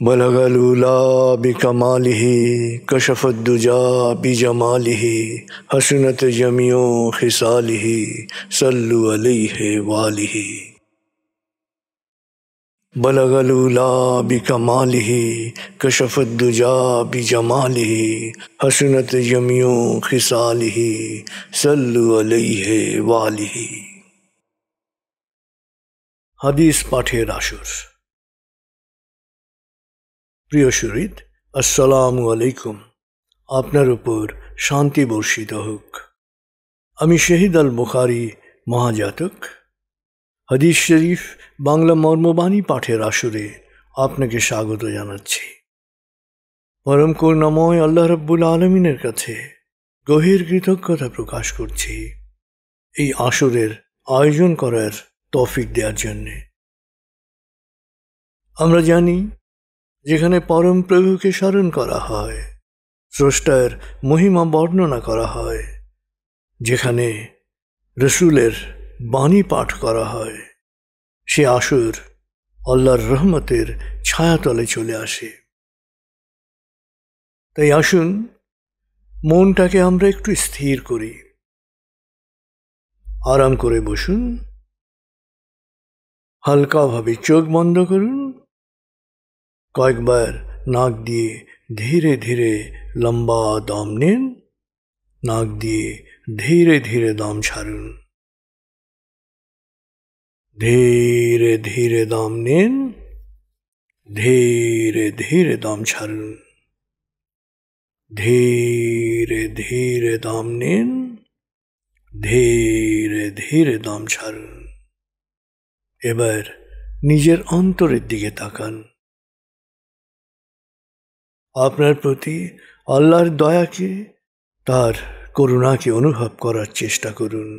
बलगलूला बिकमालिही कशफद्दुजा बिजमालिही हसनत जमियो खिसालिही सल्लु अलैहि वालिही। बलगलूला बिकमालिही कशफद्दुजा बिजमालिही हसनत जमियो खिसालिही सल्लु अलैहि वालिही। হাদিস পাঠের আসর। প্রিয় শরীদ, আসসালামু আলাইকুম। আপনার উপর শান্তি বর্ষিত হোক। আমি শহীদ আল বুখারী মহাজাতক হাদিস শরীফ বাংলা মর্মবাণী পাঠের আসরে আপনাকে স্বাগত জানাচ্ছি। পরম করুণাময় আল্লাহ রাব্বুল আলামিনের কাছে গভীর কৃতজ্ঞতা প্রকাশ করছি এই আসরের আয়োজন করার তৌফিক দেওয়ার জন্যে। আমরা জানি, যেখানে পরম প্রভুকে স্মরণ করা হয়, স্রষ্টার মহিমা বর্ণনা করা হয়, যেখানে রসুলের বাণী পাঠ করা হয়, সে আসর আল্লাহর রহমতের ছায়াতলে চলে আসে। তাই আসুন মনটাকে আমরা একটু স্থির করি। আরাম করে বসুন, হালকাভাবে চোখ বন্ধ করুন, কয়েকবার নাক দিয়ে ধীরে ধীরে লম্বা দম নিন, নাক দিয়ে ধীরে ধীরে দম ছাড়ুন। ধীরে ধীরে দম নিন, ধীরে ধীরে দম ছাড়ুন। ধীরে ধীরে দম নিন, ধীরে ধীরে দম ছাড়ুন। এবার নিজের অন্তরের দিকে তাকান। আপনার প্রতি আল্লাহর দয়াকে, তার করুণাকে অনুভব করার চেষ্টা করুন।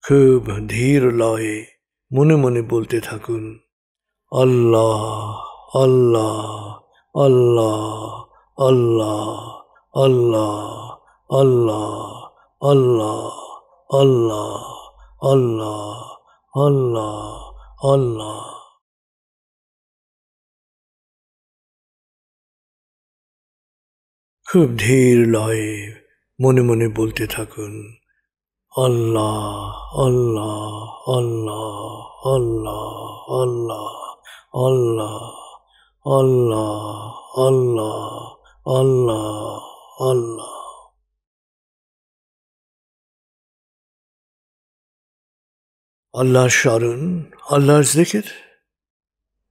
খুব ধীর লয়ে মনে মনে বলতে থাকুন, আল্লাহ আল্লাহ আল্লাহ আল্লাহ আল্লাহ আল্লাহ আল্লাহ আল্লাহ আল্লাহ আল্লাহ আল্লাহ। খুব ধীর লয়ে মনে মনে বলতে থাকুন, আল্লাহ আল্লাহ আল্লাহ আল্লাহ আল্লাহ আল্লাহ আল্লাহ আল্লাহ আল্লাহ আল্লাহ। আল্লাহর স্মরণ, আল্লাহর জিকির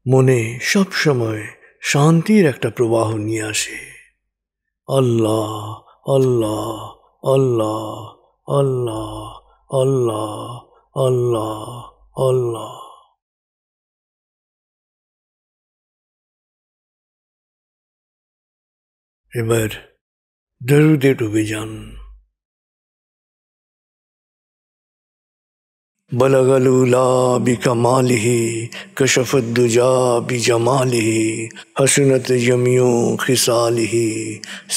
মনে সব সময় শান্তির একটা প্রবাহ নিয়ে আসে। আল্লাহ আল্লাহ আল্লাহ আল্লাহ আল্লাহ আল্লাহ আল্লাহ। এবার দরুদে ডুবে যান। बलगलूला बिकमालिही कशफद्दुजा बिजमालिही हसनत जमियो खिसालिही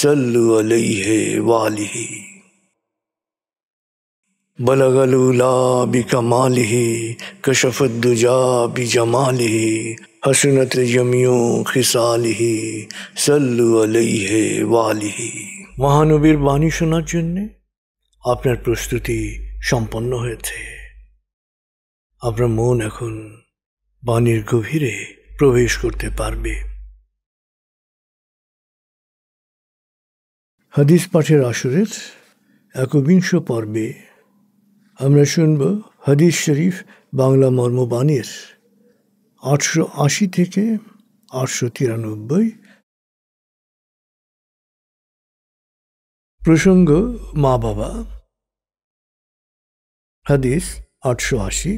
सल्लु अलैहि वालिही। बलगलूला बिकमालिही कशफद्दुजा बिजमालिही हसनत जमियो खिसालिही सल्लु अलैहि वालिही। মহানবীর বাণী শোনার জন্য আপনার প্রস্তুতি সম্পন্ন হয়েছে। আপনার মন এখন বাণীর গভীরে প্রবেশ করতে পারবে। হাদিস পাঠের আসরের একবিংশ পর্বে আমরা শুনব হাদিস শরীফ বাংলা মর্মবাণীর 880 থেকে 893। প্রসঙ্গ মা বাবা। হাদিস 880।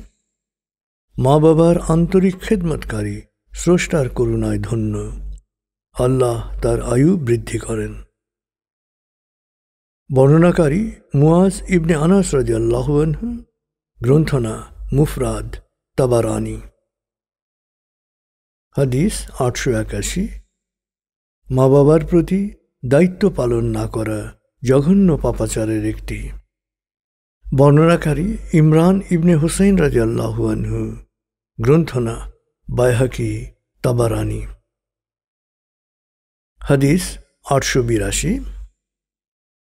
মা বাবার আন্তরিক খেদমতকারী স্রষ্টার করুণায় ধন্য, আল্লাহ তার আয়ু বৃদ্ধি করেন। বর্ণনাকারী মুয়াজ ইবনে আনাস রাদিয়াল্লাহু আনহু, গ্রন্থনা মুফরাদ তাবারানি। হাদিস 881। মা বাবার প্রতি দায়িত্ব পালন না করা জঘন্য পাপাচারের একটি। বর্ণনাকারী ইমরান ইবনে হুসাইন রাদিয়াল্লাহু আনহু, গ্রন্থনা বাইহাকি তাবারানি। হাদিস 882।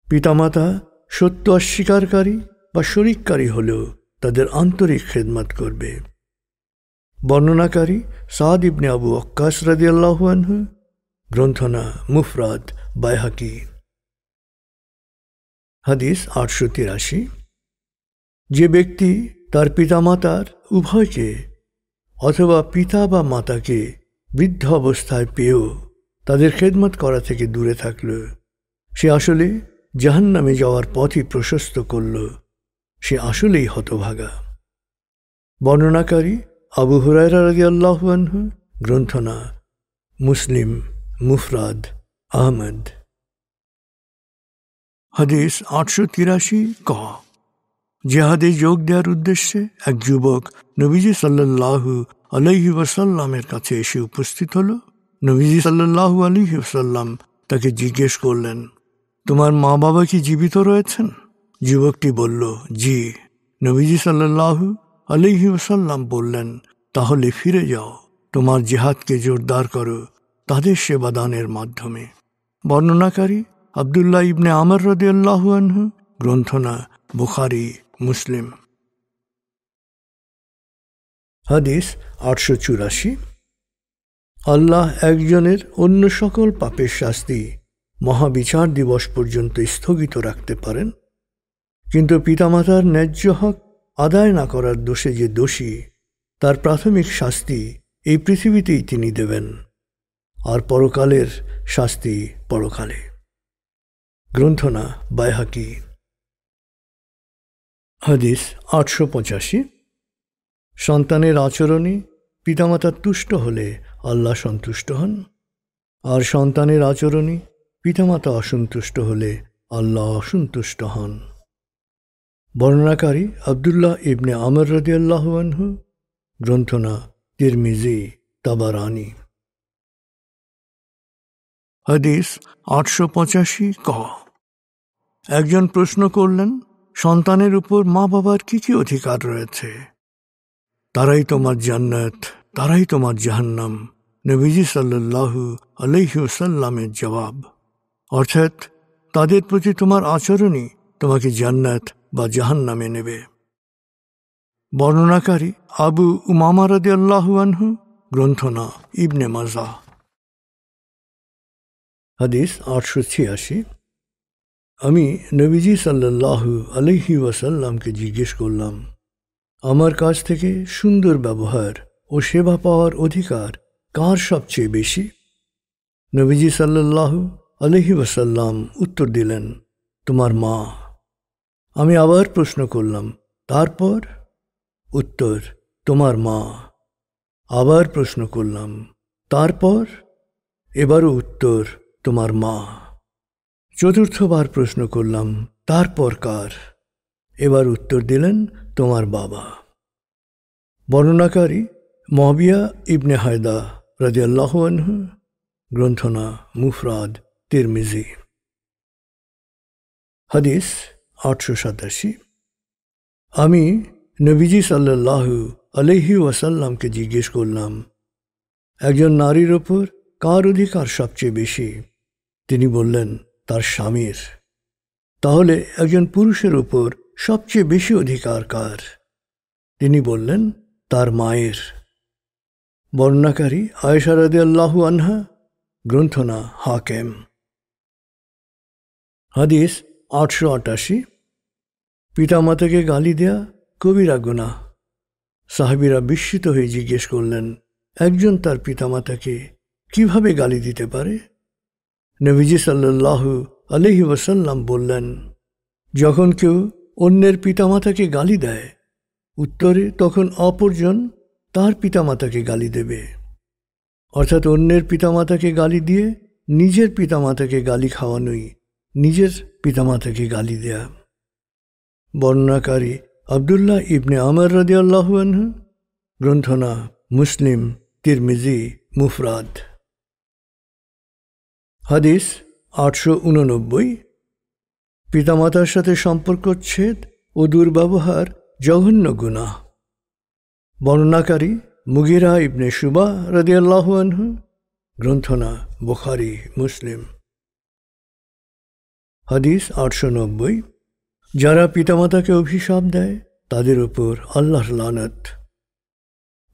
পিতামাতা সত্য অস্বীকারী বা শরিককারী হলেও তাদের আন্তরিক খেদমত করবে। বর্ণনাকারী সাদ ইবনে আবু ওয়াক্কাস রাদিয়াল্লাহু আনহু। গ্রন্থনা মুফরাদ বাইহাকি। হাদিস 883। যে ব্যক্তি তার পিতামাতার উভয়কে অথবা পিতা বা মাতাকে বৃদ্ধ অবস্থায় পেয়েও তাদের খেদমত করা থেকে দূরে থাকল, সে আসলে জাহান্নামে যাওয়ার পথই প্রশস্ত করল, সে আসলেই হতভাগা। বর্ণনাকারী আবু হুরায়রা রাদিয়াল্লাহু আনহু। গ্রন্থনা মুসলিম মুফরাদ আহমদ। হাদিস 883 ক। জিহাদে যোগ দেওয়ার উদ্দেশ্যে এক যুবক নবীজি সাল্লাল্লাহু আলাইহি ওয়াসাল্লামের কাছে এসে উপস্থিত হল। নবীজি সাল্লাল্লাহু আলাইহি ওয়াসাল্লাম তাকে জিজ্ঞেস করলেন, তোমার মা বাবা কি জীবিত রয়েছেন? যুবকটি বলল, জি। নবীজি সাল্লাল্লাহু আলাইহি ওয়াসাল্লাম বললেন, তাহলে ফিরে যাও, তোমার জিহাদকে জোরদার করো তাদের সেবা দানের মাধ্যমে। বর্ণনাকারী আব্দুল্লাহ ইবনে আমর রাদিয়াল্লাহু আনহু। গ্রন্থনা বুখারী মুসলিম। হাদিস 884। আল্লাহ একজনের অন্য সকল পাপের শাস্তি মহাবিচার দিবস পর্যন্ত স্থগিত রাখতে পারেন, কিন্তু পিতামাতার ন্যায্য হক আদায় না করার দোষে যে দোষী, তার প্রাথমিক শাস্তি এই পৃথিবীতেই তিনি দেবেন, আর পরকালের শাস্তি পরকালে। গ্রন্থনা বাইহাকি। হাদিস 885। সন্তানের আচরণে পিতামাতা তুষ্ট হলে আল্লাহ সন্তুষ্ট হন, আর সন্তানের আচরণে পিতামাতা অসন্তুষ্ট হলে আল্লাহ অসন্তুষ্ট হন। বর্ণনাকারী আব্দুল্লাহ ইবনে আমর রাদিয়াল্লাহু আনহু। গ্রন্থনা তিরমিজি তাবারানি। হাদিস 885 ক। একজন প্রশ্ন করলেন, সন্তানের উপর মা বাবার কি কি অধিকার রয়েছে? তারাই তোমার জান্নাত, তারাই তোমার জাহান্নাম। নবীজি সাল্লাল্লাহু আলাইহি ওয়াসাল্লামের জবাব, অর্থাৎ তাদের প্রতি তোমার আচরণই তোমাকে জান্নাত বা জাহান্নামে নেবে। বর্ণনাকারী আবু উমামা রাদিয়াল্লাহু আনহু। গ্রন্থনা ইবনে মাজাহ। হাদিস 886। আমি নবীজি সাল্লাল্লাহু আলাইহি ওয়াসাল্লামকে জিজ্ঞেস করলাম, আমার কাছ থেকে সুন্দর ব্যবহার ও সেবা পাওয়ার অধিকার কার সবচেয়ে বেশি? নবীজি সাল্লাল্লাহু আলাইহি ওয়াসাল্লাম উত্তর দিলেন, তোমার মা। আমি আবার প্রশ্ন করলাম, তারপর? উত্তর, তোমার মা। আবার প্রশ্ন করলাম, তারপর? এবারও উত্তর, তোমার মা। চতুর্থবার প্রশ্ন করলাম, তারপর কার? এবার উত্তর দিলেন, তোমার বাবা। বর্ণনাকারী মুআবিয়া ইবনে হায়দা রাদিয়াল্লাহু আনহু। গ্রন্থনা মুফরাদ তিরমিজি। হাদিস 887। আমি নবীজি সাল্লাল্লাহু আলাইহি ওয়াসাল্লামকে জিজ্ঞেস করলাম, একজন নারীর ওপর কার অধিকার সবচেয়ে বেশি? তিনি বললেন, তার স্বামীর। তাহলে একজন পুরুষের উপর সবচেয়ে বেশি অধিকার কার? তিনি বললেন, তার মায়ের। বর্ণনাকারী আয়েশা রাদিয়াল্লাহু আনহা। গ্রন্থনা হাকেম। হাদিস 888। পিতামাতাকে গালি দেয়া কবিরা গুনাহ। সাহাবীরা বিস্মিত হয়ে জিজ্ঞেস করলেন, একজন তার পিতামাতাকে কিভাবে গালি দিতে পারে? নবীজি সাল্লাল্লাহু আলাইহি ওয়াসাল্লাম বললেন, যখন কেউ অন্যের পিতামাতাকে গালি দেয়, উত্তরে তখন অপরজন তার পিতামাতাকে গালি দেবে, অর্থাৎ অন্যের পিতামাতাকে গালি দিয়ে নিজের পিতামাতাকে গালি খাওয়ানোই নিজের পিতামাতাকে গালি দেয়া। বর্ণনাকারী আব্দুল্লাহ ইবনে আমর রাদিয়াল্লাহু আনহু। গ্রন্থনা মুসলিম তিরমিজি মুফরাদ। হাদিস 889। পিতামাতার সাথে সম্পর্কচ্ছেদ ও দুর্ব্যবহার জঘন্য গুনাহ। বর্ণনাকারী মুগিরা ইবনে শুবা রাদিয়াল্লাহু আনহু, গ্রন্থনা বুখারী মুসলিম। হাদিস 890। যারা পিতামাতাকে অভিশাপ দেয় তাদের উপর আল্লাহর লানত।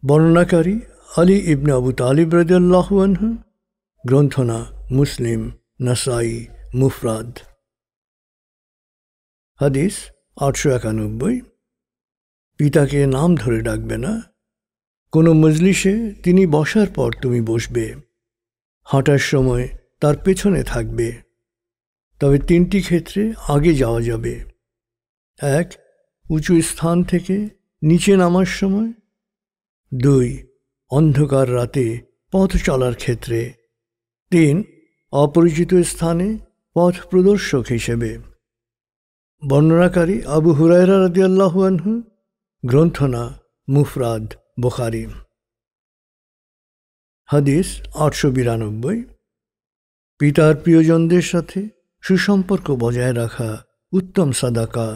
বর্ণনাকারী আলী ইবনে আবু তালিব রাদিয়াল্লাহু আনহু, গ্রন্থনা মুসলিম, নাসাই, মুফরাদ। হাদিস 891। পিতাকে নাম ধরে ডাকবে না। কোনো মজলিসে তিনি বসার পর তুমি বসবে, হাঁটার সময় তার পেছনে থাকবে। তবে 3টি ক্ষেত্রে আগে যাওয়া যাবে: 1, উঁচু স্থান থেকে নিচে নামার সময়; 2, অন্ধকার রাতে পথ চলার ক্ষেত্রে; 3, অপরিচিত স্থানে পথ প্রদর্শক হিসেবে। বর্ণনাকারী আবু হুরায়রা রাদিয়াল্লাহু আনহু, গ্রন্থনা মুফরাদ বুখারী। হাদিস 892। পিতার প্রিয়জনদের সাথে সুসম্পর্ক বজায় রাখা উত্তম সাদাকা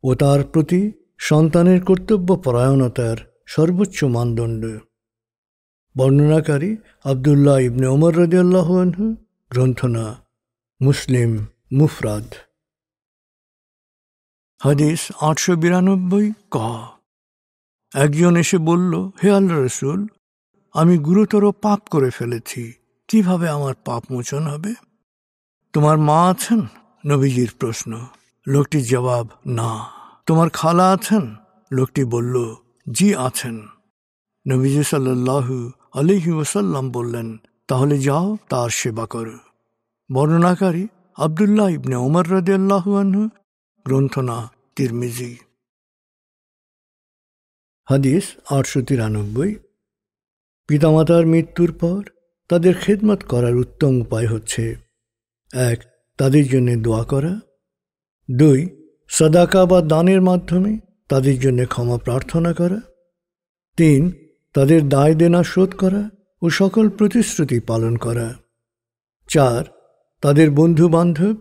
ও তার প্রতি সন্তানের কর্তব্য পরায়ণতার সর্বোচ্চ মানদণ্ড। বর্ণনাকারী আবদুল্লাহ ইবনে ওমর রাদিয়াল্লাহু আনহু, গ্রন্থনা মুসলিম, মুফরাদ। হাদিস 892 ক। একজন এসে বলল, হে আল্লাহর রাসূল, আমি গুরুতর পাপ করে ফেলেছি, কিভাবে আমার পাপ মোচন হবে? তোমার মা আছেন? নবীজির প্রশ্ন। লোকটির জবাব, না। তোমার খালা আছেন? লোকটি বলল, জি আছেন। নবীজি সাল্লাল্লাহু আলাইহি ওয়াসাল্লাম বললেন, তাহলে যাও তার সেবা করো। বর্ণনাকারী আবদুল্লাহ ইবনে ওমর রাদিয়াল্লাহু আনহু, গ্রন্থনা তিরমিজি। হাদিস 893। পিতামাতার মৃত্যুর পর তাদের খেদমত করার উত্তম উপায় হচ্ছে: 1, তাদের জন্য দোয়া করা; 2, সাদাকা বা দানের মাধ্যমে তাদের জন্য ক্ষমা প্রার্থনা করা; 3, তাদের দায় দেনা শোধ করা ও সকল প্রতিশ্রুতি পালন করা; 4, তাদের বন্ধু বান্ধব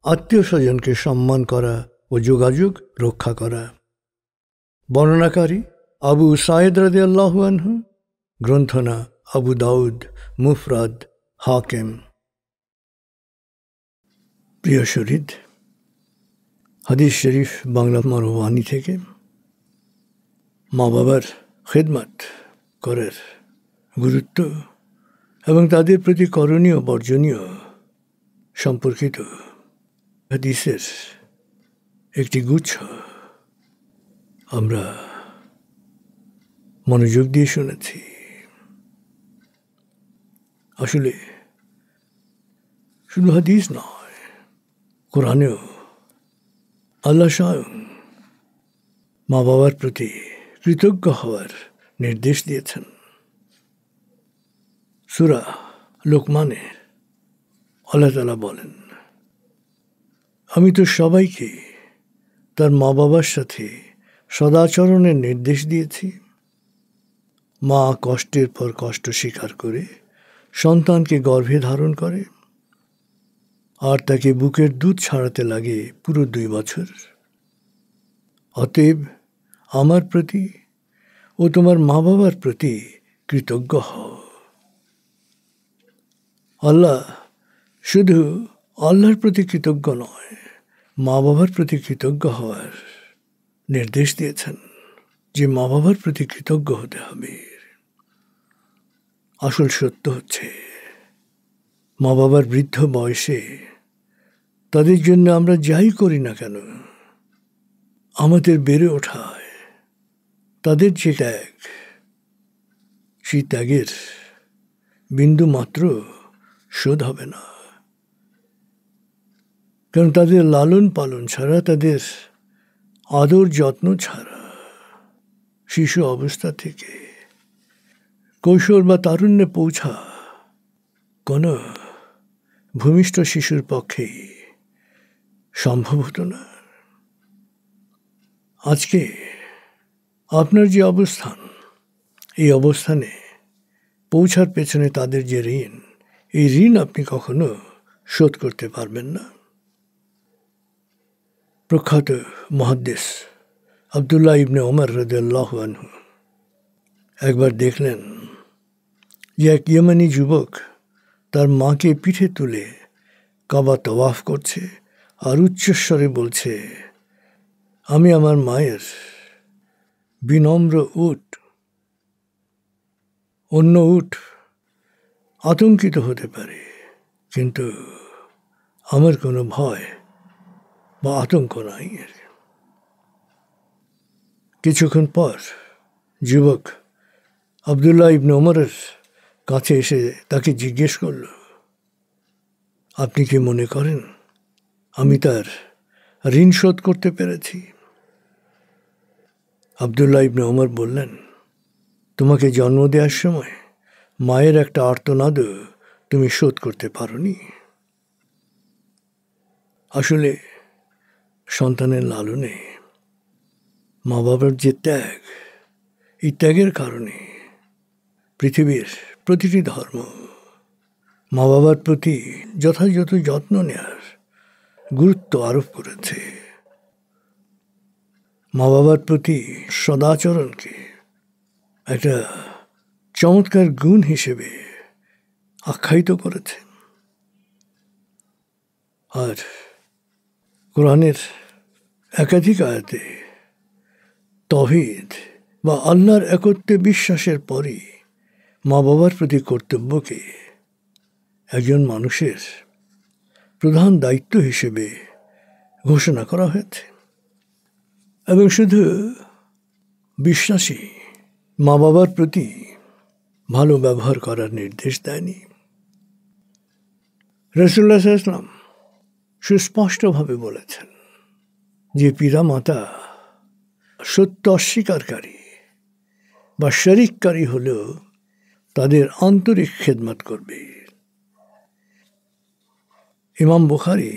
আত্মীয় স্বজনকে সম্মান করা ও যোগাযোগ রক্ষা করা। বর্ণনাকারী আবু সাঈদ রাদিয়াল্লাহু আনহু, গ্রন্থনা আবু দাউদ, মুফরাদ, হাকিম। প্রিয় শরীদ, হাদিস শরীফ বাংলা মারওয়ানি থেকে মা বাবার খেদমত করার গুরুত্ব এবং তাদের প্রতি করণীয় বর্জনীয় সম্পর্কিত হাদিসের একটি গুচ্ছ আমরা মনোযোগ দিয়ে শুনেছি। আসলে শুধু হাদিস নয়, কোরআনেও আল্লাহ স্বয়ং মা বাবার প্রতি কৃতজ্ঞ হওয়ার নির্দেশ দিয়েছেন। সূরা লোকমানে আল্লাহ তাআলা বলেন, আমি তো সবাইকে তার মা বাবার সাথে সদাচরণের নির্দেশ দিয়েছি। মা কষ্টের পর কষ্ট স্বীকার করে সন্তানকে গর্ভে ধারণ করে আর তাকে বুকের দুধ ছাড়াতে লাগে পুরো 2 বছর। অতএব আমার প্রতি ও তোমার মা বাবার প্রতি কৃতজ্ঞ হও। আল্লাহ শুধু আল্লাহর প্রতি কৃতজ্ঞ নয়, মা বাবার প্রতি কৃতজ্ঞ হওয়ার নির্দেশ দিয়েছেন, যে মা বাবার প্রতি কৃতজ্ঞ হতে হবে। আসল সত্য হচ্ছে, মা বাবার বৃদ্ধ বয়সে তাদের জন্য আমরা যাই করি না কেন, আমাদের বেড়ে ওঠায় তাদের যে ত্যাগ, সেই ত্যাগের বিন্দু মাত্র শোধ হবে না। কারণ তাদের লালন পালন ছাড়া, তাদের আদর যত্ন ছাড়া, শিশু অবস্থা থেকে কৈশোর বা তারুণ্যে পৌঁছা কোনো ভূমিষ্ঠ শিশুর পক্ষেই সম্ভব হতো না। আজকে আপনার যে অবস্থান, এই অবস্থানে পৌঁছার পেছনে তাদের যে ঋণ, এই ঋণ আপনি কখনো শোধ করতে পারবেন না। প্রখ্যাত মুহাদ্দিস আবদুল্লাহ ইবনে ওমর রাদিয়াল্লাহু আনহু একবার দেখলেন যে এক ইয়েমেনি যুবক তার মাকে পিঠে তুলে কাবা তওয়াফ করছে আর উচ্চস্বরে বলছে, আমি আমার মায়ের বিনম্র উট। অন্য উট আতঙ্কিত হতে পারে, কিন্তু আমার কোনো ভয় বা আতঙ্ক নাই। কিছুক্ষণ পর যুবক আবদুল্লাহ ইবনে ওমরের কাছে এসে তাকে জিজ্ঞেস করল, আপনি কি মনে করেন আমি তার ঋণ শোধ করতে পেরেছি? আবদুল্লাহ ইবনে ওমর বললেন, তোমাকে জন্ম দেওয়ার সময় মায়ের একটা আর্তনাদও তুমি শোধ করতে পারোনি। আসলে সন্তানের লালনে মা বাবার যে ত্যাগ, এই ত্যাগের কারণে পৃথিবীর প্রতিটি ধর্ম মা বাবার প্রতি যথাযথ যত্ন নেওয়ার গুরুত্ব আরোপ করেছে। মা বাবার প্রতি সদাচরণকে একটা চমৎকার গুণ হিসেবে আখ্যায়িত করেছে। আর কোরআনের একাধিক আয়াতে তাওহীদ বা আল্লাহর একত্বে বিশ্বাসের পরই মা বাবার প্রতি কর্তব্যকে একজন মানুষের প্রধান দায়িত্ব হিসেবে ঘোষণা করা হয়েছে। এবং শুধু বিশ্বাসী মা বাবার প্রতি ভালো ব্যবহার করার নির্দেশ দেয়নি। রাসূলুল্লাহ সাল্লাল্লাহু আলাইহি ওয়াসাল্লাম সুস্পষ্টভাবে বলেছেন যে পিতা মাতা সত্য অস্বীকারী বা শরিককারী হলেও তাদের আন্তরিক খেদমত করবে। ইমাম বুখারী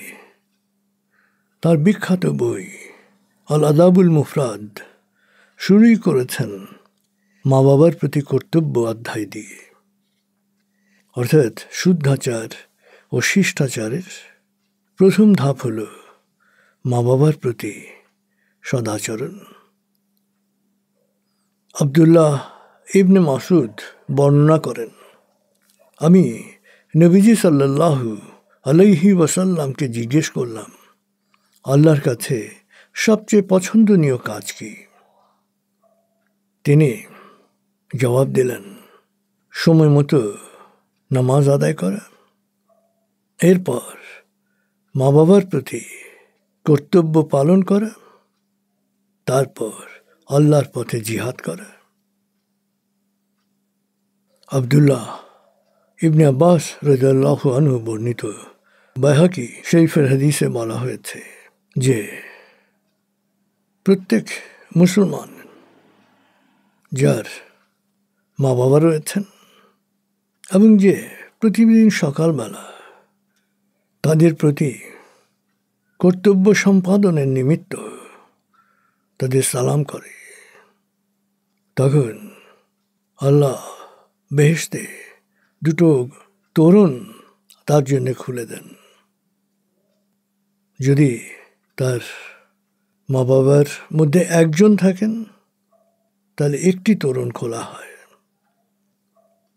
তার বিখ্যাত বই আল আদাবুল মুফরাদ শুরুই করেছেন মা বাবার প্রতি কর্তব্য অধ্যায় দিয়ে, অর্থাৎ শুদ্ধাচার ও শিষ্টাচারের প্রথম ধাপ হল মা বাবার প্রতি সদাচরণ। আবদুল্লাহ ইবনে মাসউদ বর্ণনা করেন, আমি নবীজি সাল্লাল্লাহু আলাইহি ওয়াসাল্লামকে জিজ্ঞেস করলাম, আল্লাহর কাছে সবচেয়ে পছন্দনীয় কাজ কি? তিনি জবাব দিলেন, সময় মতো নামাজ আদায় করা, এরপর মা বাবার প্রতি কর্তব্য পালন করা, তারপর আল্লাহর পথে জিহাদ করা। আবদুল্লাহ ইবনে আব্বাস রাদিয়াল্লাহু আনহু বর্ণিত বাইহাকি শরীফের হাদিসে বলা হয়েছে যে প্রত্যেক মুসলমান যার মা বাবা রয়েছেন এবং যে প্রতিদিন সকালবেলা তাদের প্রতি কর্তব্য সম্পাদনের নিমিত্ত তাদের সালাম করে, তখন আল্লাহ বেহেশতে দুটো তোরণ তার জন্য খুলে দেন। যদি তার মা বাবার মধ্যে একজন থাকেন তাহলে একটি তোরণ খোলা হয়।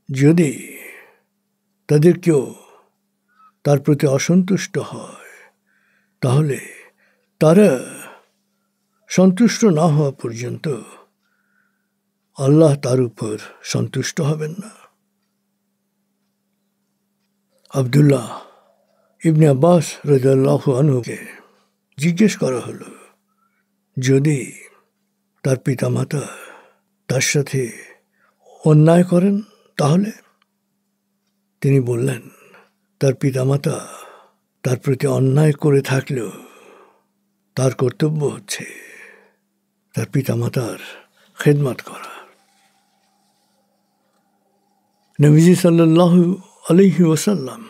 যদি তাদের কেউ তার প্রতি অসন্তুষ্ট হয় তাহলে তারা সন্তুষ্ট না হওয়া পর্যন্ত আল্লাহ তার উপর সন্তুষ্ট হবেন না। আবদুল্লাহ ইবনে আব্বাস রাদিয়াল্লাহু আনহুকে জিজ্ঞেস করা হলো, যদি তার পিতামাতা তার সাথে অন্যায় করেন তাহলে? তিনি বললেন, তার পিতামাতা তার প্রতি অন্যায় করে থাকলেও তার কর্তব্য হচ্ছে তার পিতামাতার খেদমত করা। নবীজি সাল্লাল্লাহু আলাইহি ওয়াসাল্লাম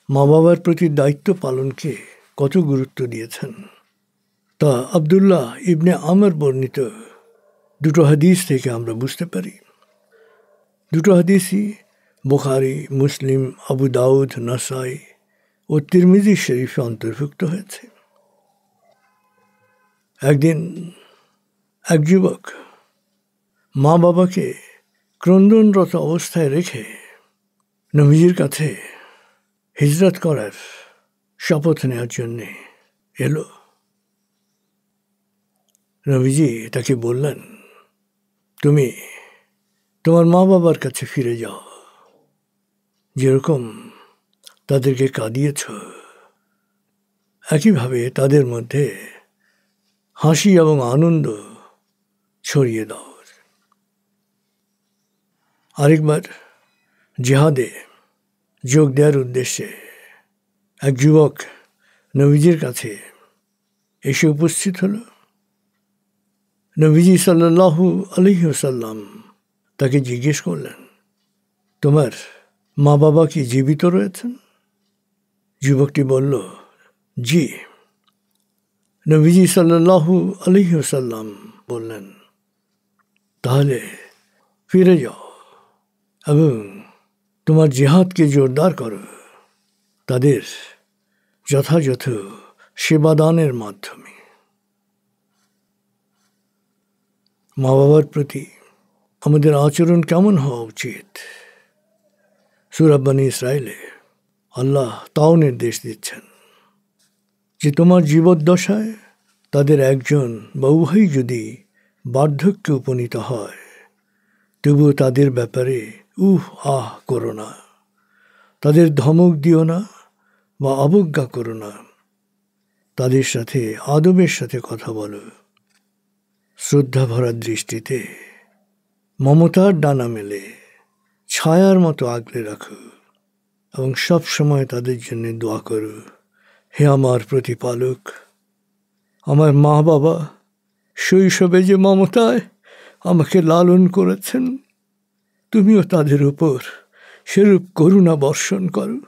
মা বাবার প্রতি দায়িত্ব পালনকে কত গুরুত্ব দিয়েছেন তা আবদুল্লাহ ইবনে আমর বর্ণিত দুটো হাদিস থেকে আমরা বুঝতে পারি। দুটো হাদিসই বুখারী, মুসলিম, আবু দাউদ, নাসাই ও তিরমিজি শরীফে অন্তর্ভুক্ত হয়েছে। একদিন এক যুবক মা বাবাকে ক্রন্দনরত অবস্থায় রেখে নবীজির কাছে হিজরত করার শপথ নেওয়ার জন্যে এলো। নবীজি তাকে বললেন, তুমি তোমার মা বাবার কাছে ফিরে যাও, যেরকম তাদেরকে কাঁদিয়েছ একইভাবে তাদের মধ্যে হাসি এবং আনন্দ ছড়িয়ে দাও। আরেকবার জিহাদে যোগ দেওয়ার উদ্দেশ্যে এক যুবক নবীজির কাছে এসে উপস্থিত হল। নবীজি সাল্লাল্লাহু আলাইহি ওয়াসাল্লাম তাকে জিজ্ঞেস করলেন, তোমার মা বাবা কি জীবিত রয়েছেন? যুবকটি বলল, জি। নবীজি সাল্লাল্লাহু আলাইহি ওয়াসাল্লাম বললেন, তাহলে ফিরে যাও এবং তোমার জিহাদকে জোরদার করো তাদের যথাযথ সেবাদানের মাধ্যমে। মা বাবার প্রতি আমাদের আচরণ কেমন হওয়া উচিত? সূরা বনী ইসরাঈলে আল্লাহ তাও নির্দেশ দিচ্ছেন যে তোমার জীবদ্দশায় তাদের একজন বা উভয়ই যদি বার্ধক্যে উপনীত হয়, তবুও তাদের ব্যাপারে আহ করো না, তাদের ধমক দিও না বা অবজ্ঞা করো না। তাদের সাথে আদবের সাথে কথা বলো, শ্রদ্ধা ভরা দৃষ্টিতে মমতার ডানা মেলে ছায়ার মতো আগলে রাখো এবং সব সময় তাদের জন্য দোয়া করো, হে আমার প্রতিপালক, আমার মা বাবা শৈশবে যে মমতায় আমাকে লালন করেছেন, তুমিও তাদের উপর সেরূপ করুণা বর্ষণ করো।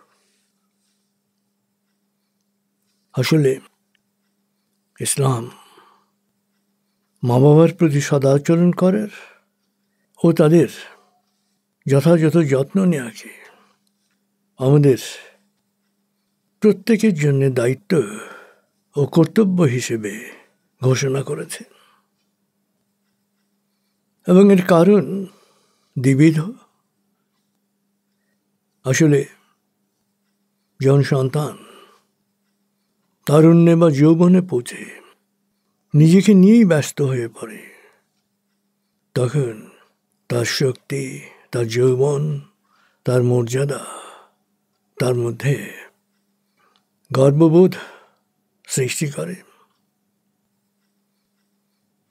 আসলে ইসলাম মা বাবার প্রতি সদাচরণ করার ও তাদের যথাযথ যত্ন নেওয়াকে আমাদের প্রত্যেকের জন্য দায়িত্ব ও কর্তব্য হিসেবে ঘোষণা করেছে। এবং এর কারণ দ্বিবিধ। আসলে যখন সন্তান তারুণ্যে বা যৌবনে পৌঁছে নিজেকে নিয়েই ব্যস্ত হয়ে পড়ে, তখন তার শক্তি, তার যৌবন, তার মর্যাদা, তার মধ্যে গর্ববোধ সৃষ্টি করে।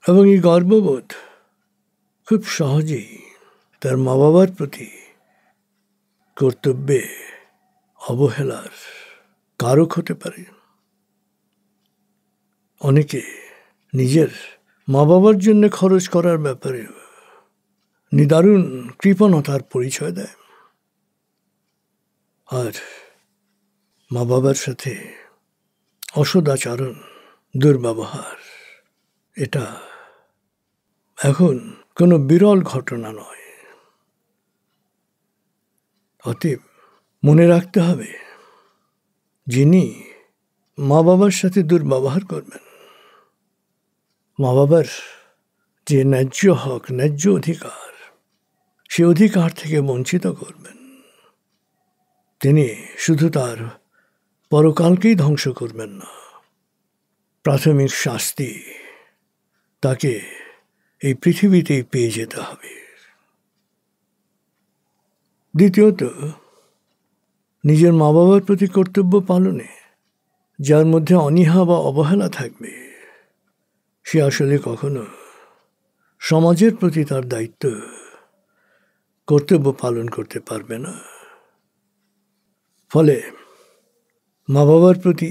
এবং এই গর্ববোধ খুব সহজেই তার মা বাবার প্রতি কর্তব্যে অবহেলার কারক হতে পারে। অনেকে নিজের মা বাবার জন্য খরচ করার ব্যাপারে নিদারুণ কৃপণতার পরিচয় দেয়, আর মা বাবার সাথে অসদাচরণ, দুর্ব্যবহার, এটা এখন কোনো বিরল ঘটনা নয়। অতএব মনে রাখতে হবে, যিনি মা বাবার সাথে দুর্ব্যবহার করবেন, মা বাবার যে ন্যায্য হক, ন্যায্য অধিকার, সে অধিকার থেকে বঞ্চিত করবেন, তিনি শুধু তার পরকালকেই ধ্বংস করবেন না, প্রাথমিক শাস্তি তাকে এই পৃথিবীতেই পেয়ে যেতে হবে। দ্বিতীয়ত, নিজের মা বাবার প্রতি কর্তব্য পালনে যার মধ্যে অনীহা বা অবহেলা থাকবে, সে আসলে কখনো সমাজের প্রতি তার দায়িত্ব, কর্তব্য পালন করতে পারবে না। ফলে মা বাবার প্রতি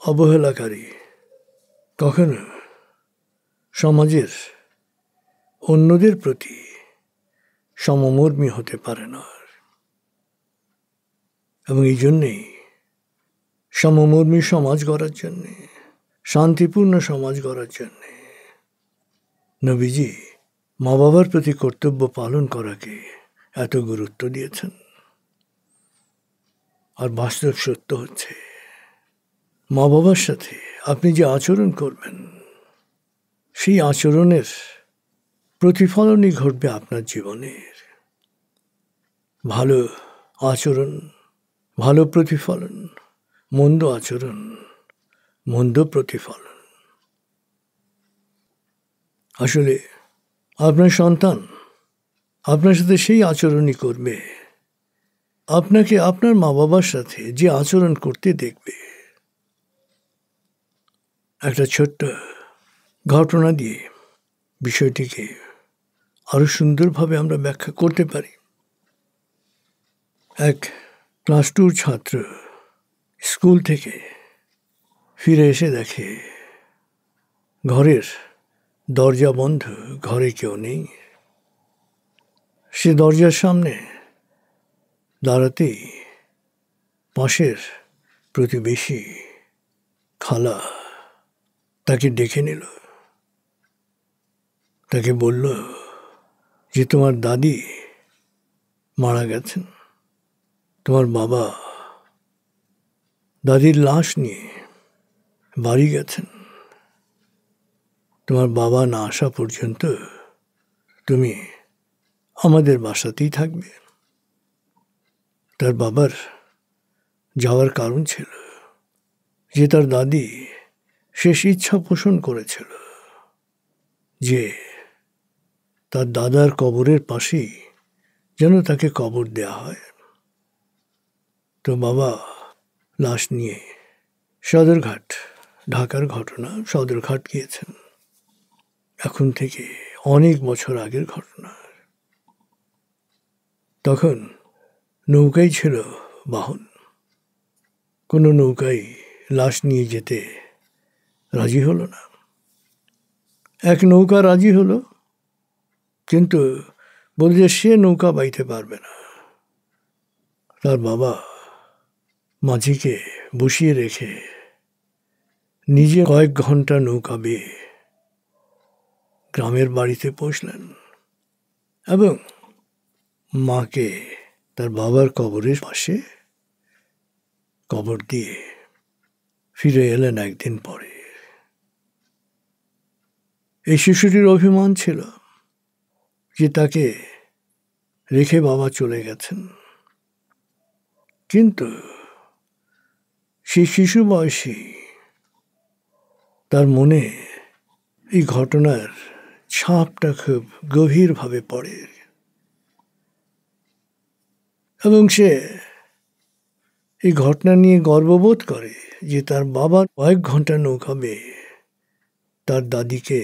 অবহেলাকারী কখনো সমাজের অন্যদের প্রতি সমমর্মী হতে পারে না। এবং এই জন্যেই সমমর্মী সমাজ গড়ার জন্যে, শান্তিপূর্ণ সমাজ গড়ার জন্যে নবীজি মা বাবার প্রতি কর্তব্য পালন করাকে এত গুরুত্ব দিয়েছেন। আর বাস্তব সত্য হচ্ছে, মা বাবার সাথে আপনি যে আচরণ করবেন, সেই আচরণের প্রতিফলনই ঘটবে আপনার জীবনের। ভালো আচরণ, ভালো প্রতিফলন, মন্দ আচরণ, মন্দ প্রতিফলন। আসলে আপনার সন্তান আপনার সাথে সেই আচরণই করবে আপনাকে আপনার মা বাবার সাথে যে আচরণ করতে দেখবে। একটা ছোট্ট ঘটনা দিয়ে বিষয়টিকে আরো সুন্দরভাবে আমরা ব্যাখ্যা করতে পারি। এক ক্লাস 2 ছাত্র স্কুল থেকে ফিরে এসে দেখে ঘরের দরজা বন্ধ, ঘরে কেউ নেই। সে দরজার সামনে দাঁড়াতেই পাশের প্রতিবেশী খালা তাকে ডেকে নিল। তাকে বলল যে তোমার দাদি মারা গেছেন, তোমার বাবা দাদির লাশ নিয়ে বাড়ি গেছেন, তোমার বাবা না আসা পর্যন্ত তুমি আমাদের বাসাতেই থাকবে। তার বাবার যাওয়ার কারণ ছিল যে তার দাদি শেষ ইচ্ছা পোষণ করেছিল যে তার দাদার কবরের পাশেই যেন তাকে কবর দেয়া হয়। তো বাবা লাশ নিয়ে সদরঘাট, ঢাকার ঘটনা, সদরঘাট গিয়েছেন। এখন থেকে অনেক বছর আগের ঘটনা। তখন নৌকাই ছিল বাহন। কোনো নৌকাই লাশ নিয়ে যেতে রাজি হলো না। এক নৌকা রাজি হলো, কিন্তু বলছে সে নৌকা বাইতে পারবে না। তার বাবা মাঝিকে বসিয়ে রেখে নিজে কয়েক ঘন্টা নৌকা বেয়ে গ্রামের বাড়িতে পৌঁছলেন এবং মাকে তার বাবার কবরের পাশে কবর দিয়ে ফিরে এলেন একদিন পরে। এই শিশুটির অভিমান ছিল যে তাকে রেখে বাবা চলে গেছেন, কিন্তু সেই শিশু বয়সী তার মনে এই ঘটনার ছাপটা খুব গভীরভাবে পড়ে এবং সে এই ঘটনা নিয়ে গর্ববোধ করে যে তার বাবা কয়েক ঘন্টা নৌকা বেয়ে তার দাদিকে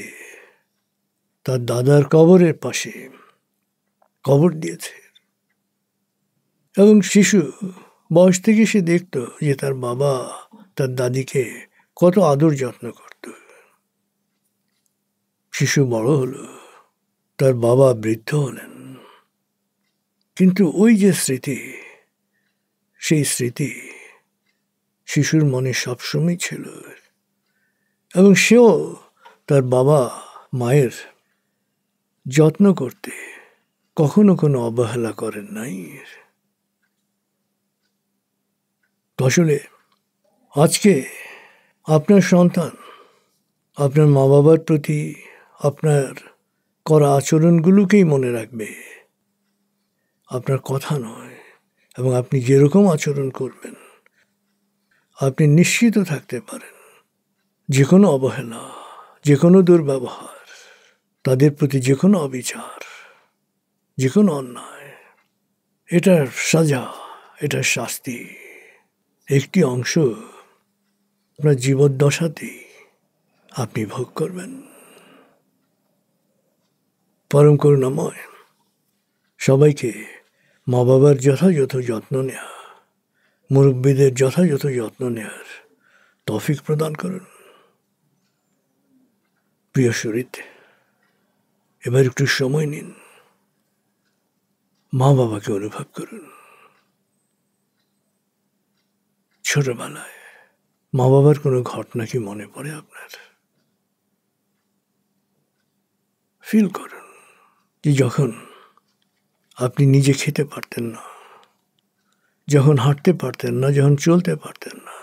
তার দাদার কবরের পাশে কবর দিয়েছে। এবং শিশু বয়স থেকে সে দেখত যে তার বাবা তার দাদিকে কত আদর যত্ন করত। শিশু বড় হলো, তার বাবা বৃদ্ধ হলেন, কিন্তু ওই যে স্মৃতি, সেই স্মৃতি শিশুর মনে সবসময় ছিল এবং সেও তার বাবা মায়ের যত্ন করতে কখনো কোনো অবহেলা করেন নাই। আসলে আজকে আপনার সন্তান আপনার মা বাবার প্রতি আপনার করা আচরণগুলোকেই মনে রাখবে, আপনার কথা নয়। এবং আপনি যেরকম আচরণ করবেন আপনি নিশ্চিত থাকতে পারেন যে কোনো অবহেলা, যে কোনো দুর্ব্যবহার, তাদের প্রতি যে কোনো অবিচার, যে কোনো অন্যায়, এটার সাজা, এটার শাস্তি একটি অংশ আপনার জীবদ্দশাতেই আপনি ভোগ করবেন। পরম করুণাময় সবাইকে মা বাবার যথাযথ যত্ন নেওয়া, মুরব্বীদের যথাযথ যত্ন নেওয়ার তৌফিক প্রদান করুন। প্রিয় শরীর, এবার একটু সময় নিন, মা বাবাকে অনুভব করুন। ছোটবেলায় মা বাবার কোনো ঘটনা কি মনে পড়ে আপনার? ফিল করুন যে যখন আপনি নিজে খেতে পারতেন না, যখন হাঁটতে পারতেন না, যখন চলতে পারতেন না,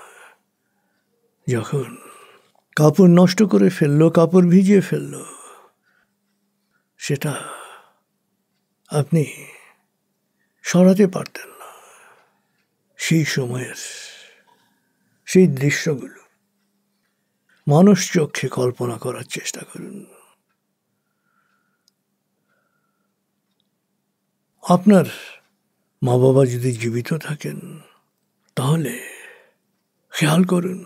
যখন কাপড় নষ্ট করে ফেললো, কাপড় ভিজিয়ে ফেললো, সেটা আপনি সরাতে পারতেন না। সেই সময়ের সেই দৃশ্যগুলো মানুষ চোখে কল্পনা করার চেষ্টা করুন। আপনার মা বাবা যদি জীবিত থাকেন তাহলে খেয়াল করুন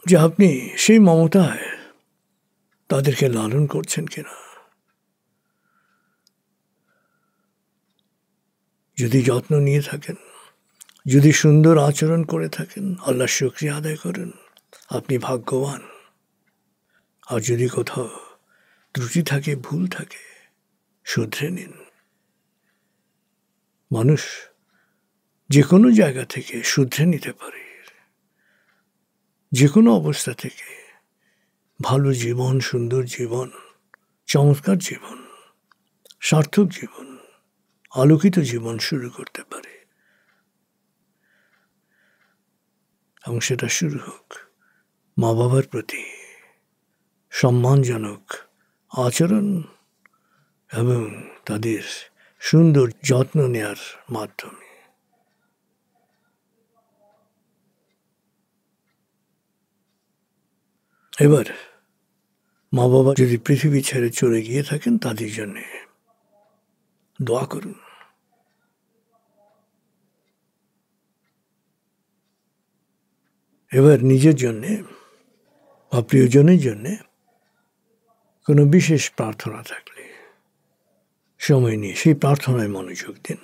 যে আপনি সেই মমতায় তাদেরকে লালন করছেন কিনা। যদি যত্ন নিয়ে থাকেন, যদি সুন্দর আচরণ করে থাকেন, আল্লাহর শুকরিয়া আদায় করুন, আপনি ভাগ্যবান। আর যদি কোথাও ত্রুটি থাকে, ভুল থাকে, শুধরে নিন। মানুষ যে কোনো জায়গা থেকে শুধরে নিতে পারে, যে কোনো অবস্থা থেকে ভালো জীবন, সুন্দর জীবন, চমৎকার জীবন, সার্থক জীবন, আলোকিত জীবন শুরু করতে পারে। এবং সেটা শুরু হোক মা বাবার প্রতি সম্মানজনক আচরণ এবং তাদের সুন্দর যত্ন নেয়ার মাধ্যমে। এবার মা বাবা যদি পৃথিবী ছেড়ে চলে গিয়ে থাকেন তাদের জন্য দোয়া করুন। এবার নিজের জন্যে বা প্রিয়জনের জন্যে কোনো বিশেষ প্রার্থনা থাকলে সময় নিয়ে সেই প্রার্থনায় মনোযোগ দিন।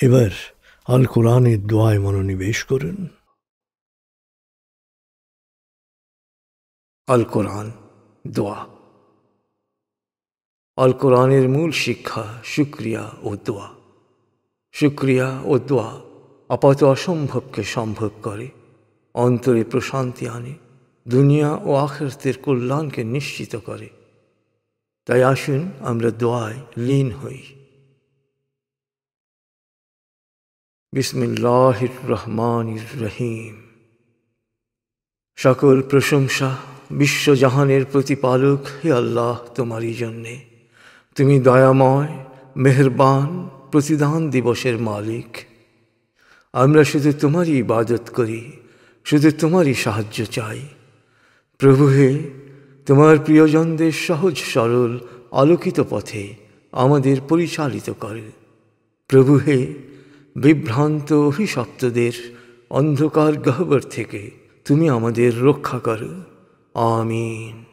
এবার আল কোরআনের দোয়ায় মনোনিবেশ করুন। আল কোরআন দোয়া। আল কোরআনের মূল শিক্ষা শুকরিয়া ও দোয়া। শুকরিয়া ও দোয়া আপাত অসম্ভবকে সম্ভব করে, অন্তরে প্রশান্তি আনে, দুনিয়া ও আখিরাতের কল্যাণকে নিশ্চিত করে। তাই আসুন আমরা দোয়ায় লীন হই। বিসমিল্লাহির রহমানির রহিম। সকল প্রশংসা বিশ্বজাহানের প্রতিপালক হে আল্লাহ তোমারই জন্যে। তুমি দয়াময়, মেহেরবান, প্রতিদান দিবসের মালিক। আমরা শুধু তোমারই ইবাদত করি, শুধু তোমারই সাহায্য চাই। প্রভু হে, তোমার প্রিয়জনদের সহজ সরল আলোকিত পথে আমাদের পরিচালিত করে। প্রভু হে, বিভ্রান্ত অভিশপ্তদের অন্ধকার গহ্বর থেকে তুমি আমাদের রক্ষা করো। আমিন।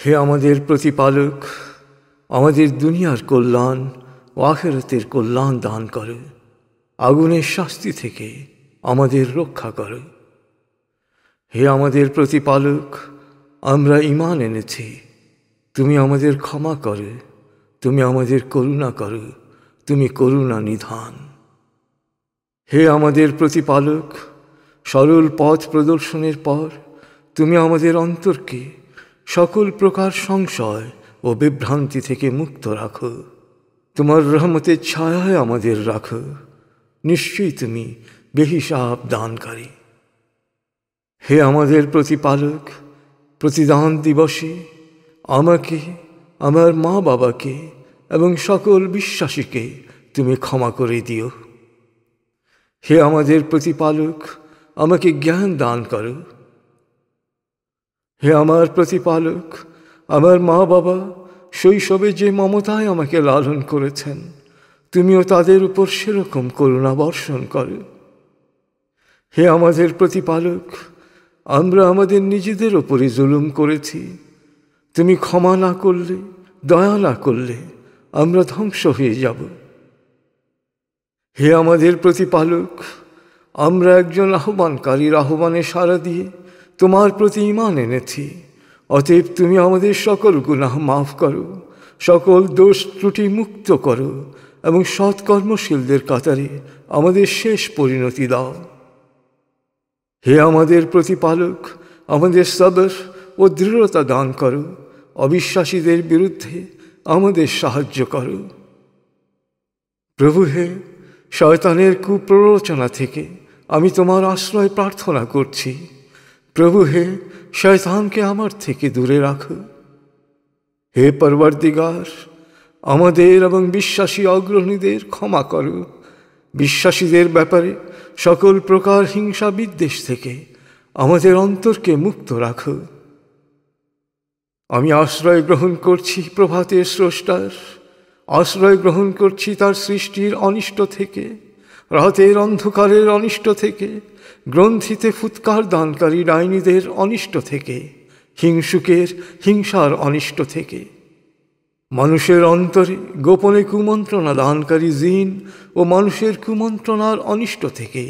হে আমাদের প্রতিপালক, আমাদের দুনিয়ার কল্যাণ ও আখিরাতের কল্যাণ দান করো। আগুনের শাস্তি থেকে আমাদের রক্ষা করো। হে আমাদের প্রতিপালক, আমরা ঈমান এনেছি, তুমি আমাদের ক্ষমা করো, তুমি আমাদের করুণা করো, তুমি করুণা নিধান। হে আমাদের প্রতিপালক, সরল পথ প্রদর্শনের পর তুমি আমাদের অন্তরকে সকল প্রকার সংশয় ও বিভ্রান্তি থেকে মুক্ত রাখো। তোমার রহমতের ছায়ায় আমাদের রাখো। নিশ্চয়ই তুমি বেহিসাব দানকারী। হে আমাদের প্রতিপালক, প্রতিদান দিবসে আমাকে, আমার মা বাবাকে এবং সকল বিশ্বাসীকে তুমি ক্ষমা করে দিও। হে আমাদের প্রতিপালক, আমাকে জ্ঞান দান করো। হে আমার প্রতিপালক, আমার মা বাবা শৈশবে যে মমতায় আমাকে লালন করেছেন, তুমিও তাদের উপর সেরকম করুণা বর্ষণ করো। হে আমাদের প্রতিপালক, আমরা আমাদের নিজেদের ওপরে জুলুম করেছি। তুমি ক্ষমা না করলে, দয়া না করলে আমরা ধ্বংস হয়ে যাব। হে আমাদের প্রতিপালক, আমরা একজন আহ্বানকারীর আহ্বানে সাড়া দিয়ে তোমার প্রতি ঈমান এনেছি। অতএব তুমি আমাদের সকল গুনাহ মাফ করো, সকল দোষ ত্রুটি মুক্ত করো এবং সৎকর্মশীলদের কাতারে আমাদের শেষ পরিণতি দাও। হে আমাদের প্রতিপালক, আমাদের সবর ও দৃঢ়তা দান করো, অবিশ্বাসীদের বিরুদ্ধে আমাদের সাহায্য করো। প্রভু হে, শয়তানের কুপ্ররোচনা থেকে আমি তোমার আশ্রয় প্রার্থনা করছি। প্রভু হে, শয়তানকে আমার থেকে দূরে রাখো। হে পরওয়ারদিগার, আমাদের এবং বিশ্বাসী অগ্রণীদের ক্ষমা করো। বিশ্বাসীদের ব্যাপারে সকল প্রকার হিংসা বিদ্বেষ থেকে আমাদের অন্তরকে মুক্ত রাখো। আমি আশ্রয় গ্রহণ করছি প্রভাতের স্রষ্টার, আশ্রয় গ্রহণ করছি তার সৃষ্টির অনিষ্ট থেকে, রাতের অন্ধকারের অনিষ্ট থেকে, গ্রন্থিতে ফুৎকার দানকারী ডাইনীদের অনিষ্ট থেকে, হিংসুকের হিংসার অনিষ্ট থেকে, মানুষের অন্তরে গোপনে কুমন্ত্রণা দানকারী জিন ও মানুষের কুমন্ত্রণার অনিষ্ট থেকে,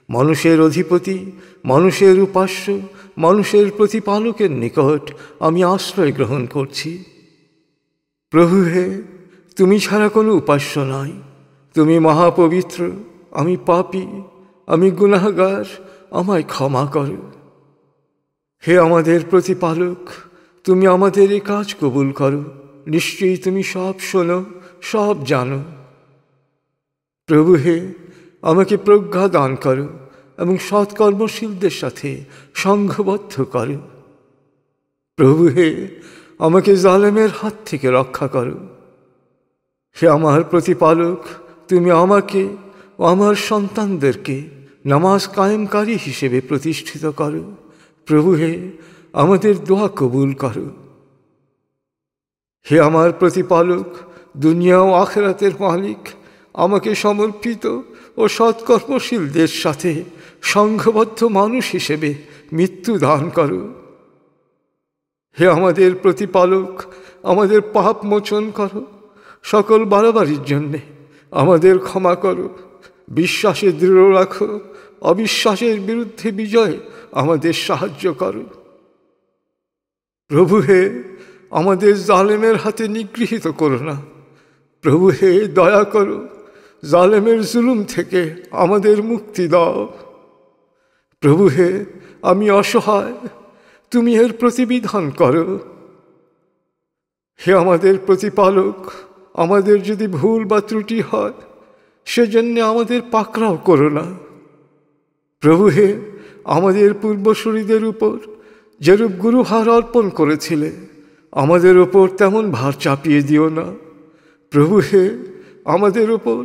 মানুষের অধিপতি, মানুষের উপাস্য, মানুষের প্রতিপালকের নিকট আমি আশ্রয় গ্রহণ করছি। প্রভু হে, তুমি ছাড়া কোনো উপাস্য নাই। তুমি মহাপবিত্র, আমি পাপী, আমি গুনাহগার, আমায় ক্ষমা করো। হে আমাদের প্রতিপালক, তুমি আমাদের এই কাজ কবুল করো। নিশ্চয়ই তুমি সব শোনো, সব জানো। প্রভু হে, আমাকে প্রজ্ঞা দান করো এবং সৎকর্মশীলদের সাথে সংঘবদ্ধ করো। প্রভু হে, আমাকে জালেমের হাত থেকে রক্ষা করো। হে আমার প্রতিপালক, তুমি আমাকে ও আমার সন্তানদেরকে নামাজ কায়েমকারী হিসেবে প্রতিষ্ঠিত করো। প্রভু হে, আমাদের দোয়া কবুল করো। হে আমার প্রতিপালক, দুনিয়া ও আখিরাতের মালিক, আমাকে সমর্পিত ও সৎকর্মশীলদের সাথে সংঘবদ্ধ মানুষ হিসেবে মৃত্যু দান করো। হে আমাদের প্রতিপালক, আমাদের পাপ মোচন করো। সকল বাড়াবাড়ির জন্যে আমাদের ক্ষমা করো। বিশ্বাসে দৃঢ় রাখো, অবিশ্বাসের বিরুদ্ধে বিজয় আমাদের সাহায্য করো। প্রভু হে, আমাদের জালেমের হাতে নিগৃহীত করো না। প্রভু হে, দয়া করো, জালেমের জুলুম থেকে আমাদের মুক্তি দাও। প্রভু হে, আমি অসহায়, তুমি এর প্রতিবিধান করো। হে আমাদের প্রতিপালক, আমাদের যদি ভুল বা ত্রুটি হয়, সেজন্য আমাদের পাকড়াও করো না। প্রভু হে, আমাদের পূর্বসূরীদের উপর যেরূপ গুরুভার অর্পণ করেছিলে, আমাদের ওপর তেমন ভার চাপিয়ে দিও না। প্রভু হে, আমাদের ওপর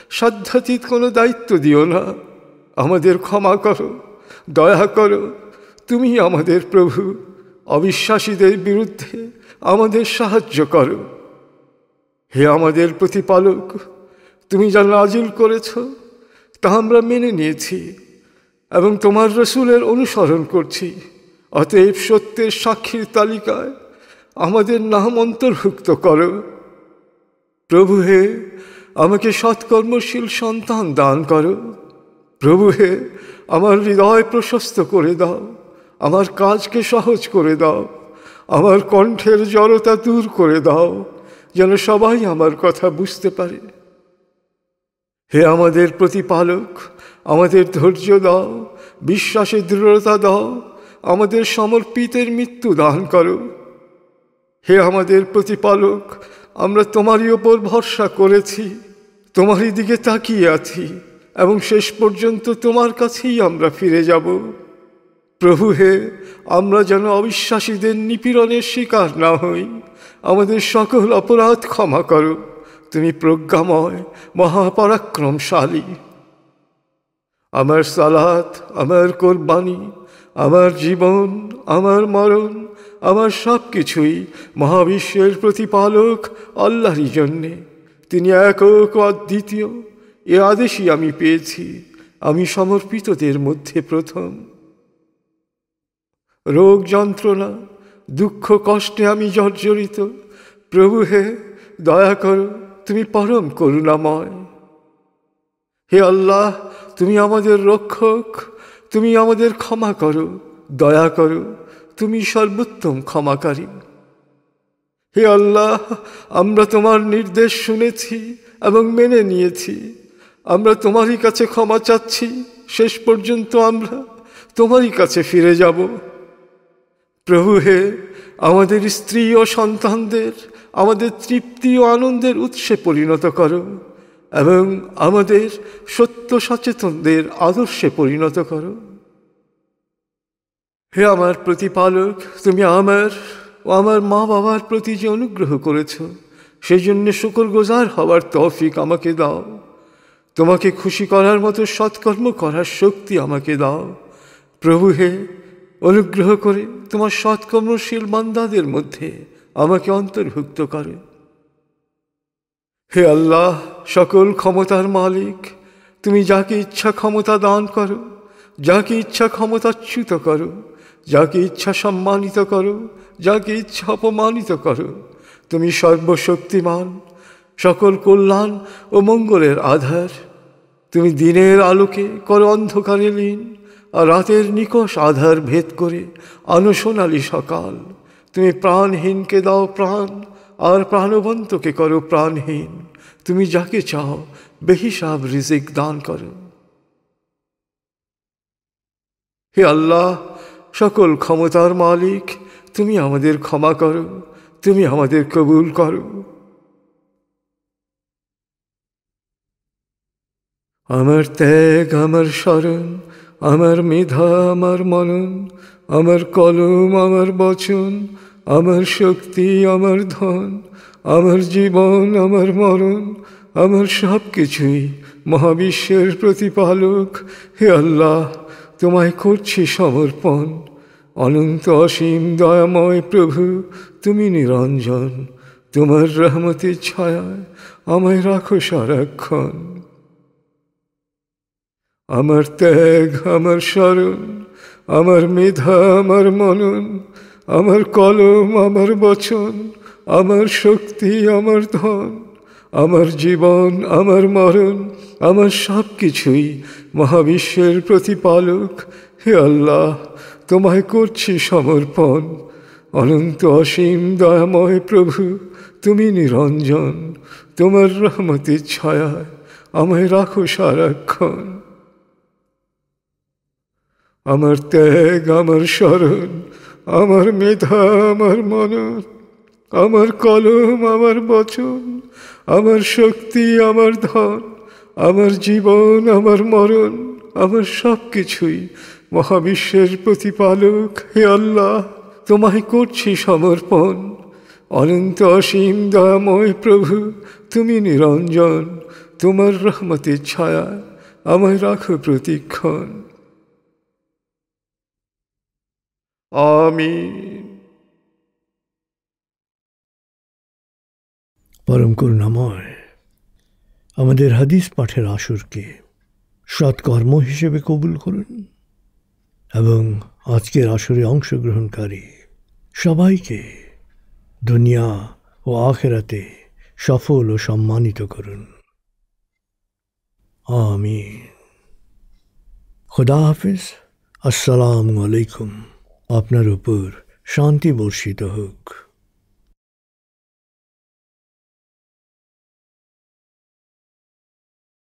সাধ্যাতীত কোনো দায়িত্ব দিও না। আমাদের ক্ষমা করো, দয়া করো, তুমি আমাদের প্রভু। অবিশ্বাসীদের বিরুদ্ধে আমাদের সাহায্য করো। হে আমাদের প্রতিপালক, তুমি যা নাজিল করেছ তা আমরা মেনে নিয়েছি এবং তোমার রসুলের অনুসরণ করছি। অতএব সত্যের সাক্ষীর তালিকায় আমাদের নাম অন্তর্ভুক্ত করো। প্রভু হে, আমাকে সৎকর্মশীল সন্তান দান করো। প্রভু হে, আমার হৃদয় প্রশস্ত করে দাও, আমার কাজকে সহজ করে দাও, আমার কণ্ঠের জড়তা দূর করে দাও, যেন সবাই আমার কথা বুঝতে পারে। হে আমাদের প্রতিপালক, আমাদের ধৈর্য দাও, বিশ্বাসে দৃঢ়তা দাও, আমাদের সমর্পিতের মৃত্যু দান করো। হে আমাদের প্রতিপালক, আমরা তোমারই ওপর ভরসা করেছি, তোমারই দিকে তাকিয়ে আছি এবং শেষ পর্যন্ত তোমার কাছেই আমরা ফিরে যাব। প্রভু হে, আমরা যেন অবিশ্বাসীদের নিপীড়নের শিকার না হই। আমাদের সকল অপরাধ ক্ষমা করো, তুমি প্রজ্ঞাময়, মহাপরাক্রমশালী। আমার সালাত, আমার কোরবানি, আমার জীবন, আমার মরণ, আমার সব কিছুই মহাবিশ্বের প্রতিপালক আল্লাহরই জন্যে। তিনি একক ও অদ্বিতীয়, এ আদেশই আমি পেয়েছি। আমি সমর্পিতদের মধ্যে প্রথম। রোগ যন্ত্রণা, দুঃখ কষ্টে আমি জর্জরিত। প্রভু হে, দয়া করো, তুমি পরম করুণাময়। হে আল্লাহ, তুমি আমাদের রক্ষক, তুমি আমাদের ক্ষমা করো, দয়া করো, তুমি সর্বোত্তম ক্ষমাকারী। হে আল্লাহ, আমরা তোমার নির্দেশ শুনেছি এবং মেনে নিয়েছি। আমরা তোমারই কাছে ক্ষমা চাচ্ছি। শেষ পর্যন্ত আমরা তোমারই কাছে ফিরে যাব। প্রভু হে, আমাদের স্ত্রী ও সন্তানদের আমাদের তৃপ্তি ও আনন্দের উৎসে পরিণত করো এবং আমাদের সত্য সচেতনদের আদর্শে পরিণত করো। হে আমার প্রতিপালক, তুমি আমার ও আমার মা বাবার প্রতি যে অনুগ্রহ করেছ, সেই জন্য শুকরগুজার হওয়ার তৌফিক আমাকে দাও। তোমাকে খুশি করার মতো সৎকর্ম করার শক্তি আমাকে দাও। প্রভু হে, অনুগ্রহ করে তোমার সৎকর্মশীল বান্দাদের মধ্যে আমাকে অন্তর্ভুক্ত করো। হে আল্লাহ, সকল ক্ষমতার মালিক, তুমি যাকে ইচ্ছা ক্ষমতা দান করো, যাকে ইচ্ছা ক্ষমতাচ্যুত করো, যাকে ইচ্ছা সম্মানিত করো, যাকে ইচ্ছা অপমানিত করো। তুমি সর্বশক্তিমান, সকল কল্যাণ ও মঙ্গলের আধার। তুমি দিনের আলোকে করো অন্ধকারে লীন, আর রাতের নিকষ আধার ভেদ করে আনো সোনালি সকাল। তুমি প্রাণহীনকে দাও প্রাণ, আর প্রাণবন্তকে করো প্রাণহীন। তুমি যাকে চাও বেহিসাব রিজিক দান করো। হে আল্লাহ, সকল ক্ষমতার মালিক, তুমি আমাদের ক্ষমা করো, তুমি আমাদের কবুল করো। আমার ত্যাগ, আমার শরণ, আমার মেধা, আমার মনন, আমার কলম, আমার বচন, আমার শক্তি, আমার ধন, আমার জীবন, আমার মরণ, আমার সব কিছুই মহাবিশ্বের প্রতিপালক হে আল্লাহ তোমায় করছি সমর্পণ। অনন্ত অসীম দয়াময় প্রভু, তুমি নিরঞ্জন। তোমার রহমতের ছায়ায় আমায় রাখো সারাক্ষণ। আমার ত্যাগ, আমার শরণ, আমার মেধা, আমার মনন, আমার কলম, আমার বচন, আমার শক্তি, আমার ধন, আমার জীবন, আমার মরণ, আমার সব কিছুই মহাবিশ্বের প্রতিপালক হে আল্লাহ তোমায় করছি সমর্পণ। অনন্ত অসীম দয়াময় প্রভু, তুমি নিরঞ্জন। তোমার রহমতের ছায়ায় আমায় রাখো সারাক্ষণ। আমার ত্যাগ, আমার শরণ, আমার মেধা, আমার মনন, আমার কলম, আমার বচন, আমার শক্তি, আমার ধন, আমার জীবন, আমার মরণ, আমার সব কিছুই মহাবিশ্বের প্রতিপালক হে আল্লাহ তোমায় করছি সমর্পণ। অনন্ত অসীম দয়াময় প্রভু, তুমি নিরঞ্জন। তোমার রহমতের ছায়ায় আমায় রাখো প্রতিক্ষণ। আমিন। পরম করুণাময়, আমাদের হাদিস পাঠের আসরকে সৎকর্ম হিসেবে কবুল করুন এবং আজকের আসরে অংশগ্রহণকারী সবাইকে দুনিয়া ও আখেরাতে সফল ও সম্মানিত করুন। আমিন। খুদা হাফিজ। আসসালামু আলাইকুম। আপনার উপর শান্তি বর্ষিত হোক।